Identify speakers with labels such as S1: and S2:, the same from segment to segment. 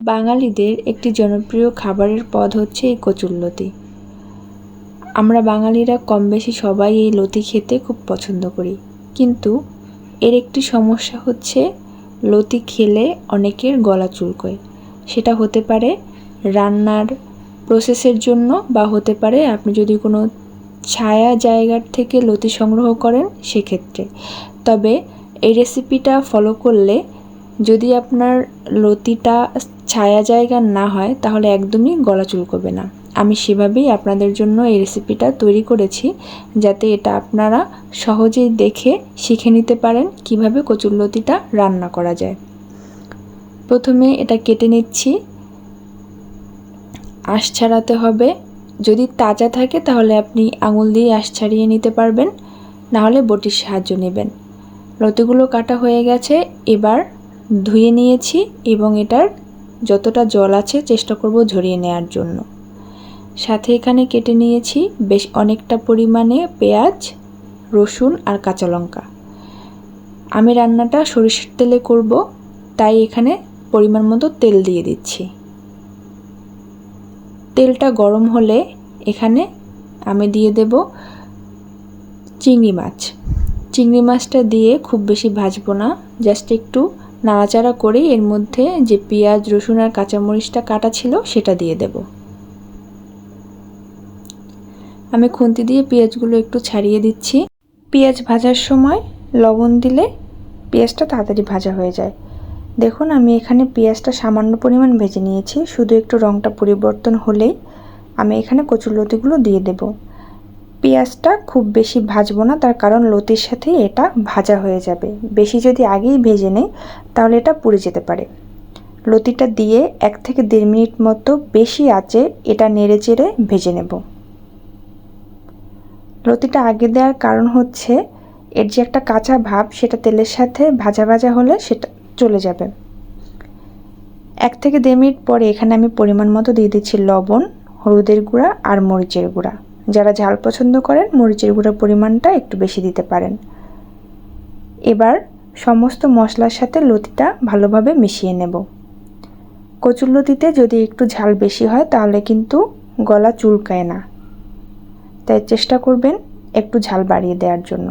S1: বাঙালিদের একটি জনপ্রিয় খাবারের পদ হচ্ছে এই কচুরলতি। আমরা বাঙালিরা কম বেশি সবাই এই লতি খেতে খুব পছন্দ করি, কিন্তু এর একটি সমস্যা হচ্ছে লতি খেলে অনেকের গলা চুলকোয়। সেটা হতে পারে রান্নার প্রসেসের জন্য, বা হতে পারে আপনি যদি কোনো ছায়া জায়গার থেকে লতি সংগ্রহ করেন সেক্ষেত্রে। তবে এই রেসিপিটা ফলো করলে যদি আপনার লতিটা ছায়া জায়গার না হয় তাহলে একদমই গলা চুলকোবে না। আমি সেভাবেই আপনাদের জন্য এই রেসিপিটা তৈরি করেছি, যাতে এটা আপনারা সহজেই দেখে শিখে নিতে পারেন কিভাবে কচুরলতিটা রান্না করা যায়। প্রথমে এটা কেটে নিচ্ছি। আঁশ ছাড়াতে হবে। যদি তাজা থাকে তাহলে আপনি আঙুল দিয়ে আঁশ ছাড়িয়ে নিতে পারবেন, নাহলে বটির সাহায্য নেবেন। লতিগুলো কাটা হয়ে গেছে, এবার ধুয়ে নিয়েছি এবং এটার যতটা জল আছে চেষ্টা করব ঝরিয়ে নেওয়ার জন্য। সাথে এখানে কেটে নিয়েছি বেশ অনেকটা পরিমাণে পেঁয়াজ, রসুন আর কাঁচা লঙ্কা। আমি রান্নাটা সরিষার তেলে করব, তাই এখানে পরিমাণ মতো তেল দিয়ে দিচ্ছি। তেলটা গরম হলে এখানে আমি দিয়ে দেব চিংড়ি মাছ। চিংড়ি মাছটা দিয়ে খুব বেশি ভাজবো না, জাস্ট একটু নাড়াচাড়া করেই এর মধ্যে যে পেঁয়াজ, রসুন আর কাঁচামরিচটা কাটা ছিল সেটা দিয়ে দেব। আমি খুন্তি দিয়ে পেঁয়াজগুলো একটু ছাড়িয়ে দিচ্ছি। পেঁয়াজ ভাজার সময় লবণ দিলে পেঁয়াজটা তাড়াতাড়ি ভাজা হয়ে যায়। দেখুন আমি এখানে পেঁয়াজটা সামান্য পরিমাণ ভেজে নিয়েছি, শুধু একটু রঙটা পরিবর্তন হলেই আমি এখানে কচুরলতিগুলো দিয়ে দেব। পেঁয়াজটা খুব বেশি ভাজবো না, তার কারণ লতির সাথে এটা ভাজা হয়ে যাবে। বেশি যদি আগেই ভেজে নেই তাহলে এটা পুড়ে যেতে পারে। লতিটা দিয়ে 1 থেকে 1.5 মিনিট মতো বেশি আঁচে এটা নেড়ে চেড়ে ভেজে নেব। লতিটা আগে দেওয়ার কারণ হচ্ছে এর যে একটা কাঁচা ভাব সেটা তেলের সাথে ভাজা ভাজা হলে সেটা চলে যাবে। 1 থেকে 1.5 মিনিট পরে এখানে আমি পরিমাণ মতো দিয়ে দিচ্ছি লবণ, হলুদের গুঁড়া আর মরিচের গুঁড়া। যারা ঝাল পছন্দ করেন মরিচের গুঁড়ার পরিমাণটা একটু বেশি দিতে পারেন। এবার সমস্ত মশলার সাথে লতিটা ভালোভাবে মিশিয়ে নেব। কচুরলতিতে যদি একটু ঝাল বেশি হয় তাহলে কিন্তু গলা চুলকায় না, তাই চেষ্টা করবেন একটু ঝাল বাড়িয়ে দেওয়ার জন্য।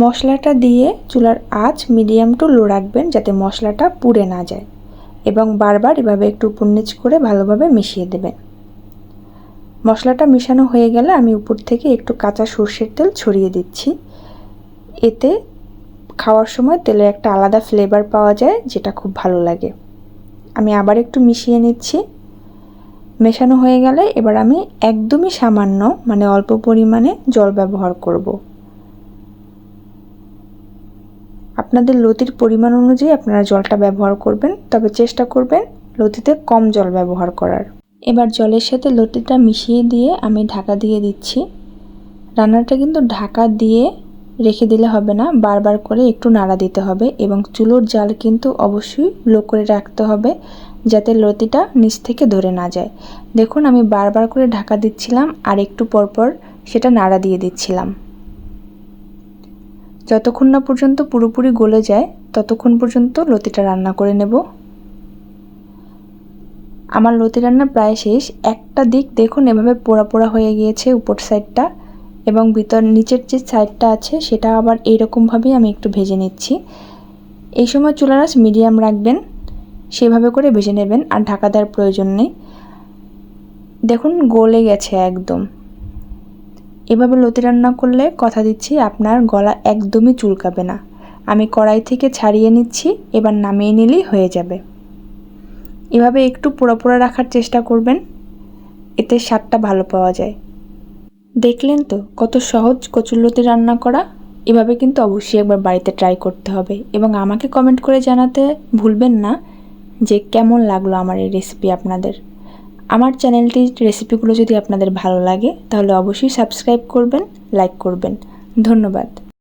S1: মশলাটা দিয়ে চুলার আঁচ মিডিয়াম টু লো রাখবেন, যাতে মশলাটা পুড়ে না যায়, এবং বারবার এভাবে একটু উপর নিচ করে ভালোভাবে মিশিয়ে দেবেন। মশলাটা মিশানো হয়ে গেলে আমি উপর থেকে একটু কাঁচা সরষের তেল ছড়িয়ে দিচ্ছি। এতে খাওয়ার সময় তেলের একটা আলাদা ফ্লেভার পাওয়া যায়, যেটা খুব ভালো লাগে। আমি আবার একটু মিশিয়ে নিচ্ছি। মেশানো হয়ে গেলে এবার আমি একদমই সামান্য, মানে অল্প পরিমাণে জল ব্যবহার করব। আপনাদের লতির পরিমাণ অনুযায়ী আপনারা জলটা ব্যবহার করবেন, তবে চেষ্টা করবেন লতিতে কম জল ব্যবহার করার। এবার জলের সাথে লতিটা মিশিয়ে দিয়ে আমি ঢাকা দিয়ে দিচ্ছি। রান্নাটা কিন্তু ঢাকা দিয়ে রেখে দিলে হবে না, বারবার করে একটু নাড়া দিতে হবে, এবং চুলোর জাল কিন্তু অবশ্যই লো করে রাখতে হবে, যাতে লতিটা নিচ থেকে ধরে না যায়। দেখুন আমি বারবার করে ঢাকা দিচ্ছিলাম আর একটু পরপর সেটা নাড়া দিয়ে দিচ্ছিলাম। যতক্ষণ না পর্যন্ত পুরোপুরি গলে যায় ততক্ষণ পর্যন্ত লতিটা রান্না করে নেব। আমার লতি রান্না প্রায় শেষ। একটা দিক দেখুন এভাবে পোড়া পোড়া হয়ে গিয়েছে উপর সাইডটা, এবং নিচের যে সাইডটা আছে সেটা আবার এইরকমভাবেই আমি একটু ভেজে নিচ্ছি। এই সময় চুলার আঁচ মিডিয়াম রাখবেন, সেভাবে করে ভেজে নেবেন, আর ঢাকা দেওয়ার প্রয়োজন নেই। দেখুন গলে গেছে একদম। এভাবে লতি রান্না করলে কথা দিচ্ছি আপনার গলা একদমই চুলকাবে না। আমি কড়াই থেকে ছাড়িয়ে নিচ্ছি, এবার নামিয়ে নিলেই হয়ে যাবে। এভাবে একটু পোড়া পোড়া রাখার চেষ্টা করবেন, এতে স্বাদটা ভালো পাওয়া যায়। দেখলেন তো কত সহজ কচুরলতি রান্না করা। এভাবে কিন্তু অবশ্যই একবার বাড়িতে ট্রাই করতে হবে, এবং আমাকে কমেন্ট করে জানাতে ভুলবেন না যে কেমন লাগলো আমার এই রেসিপি আপনাদের। আমার চ্যানেলটির রেসিপিগুলো যদি আপনাদের ভালো লাগে তাহলে অবশ্যই সাবস্ক্রাইব করবেন, লাইক করবেন। ধন্যবাদ।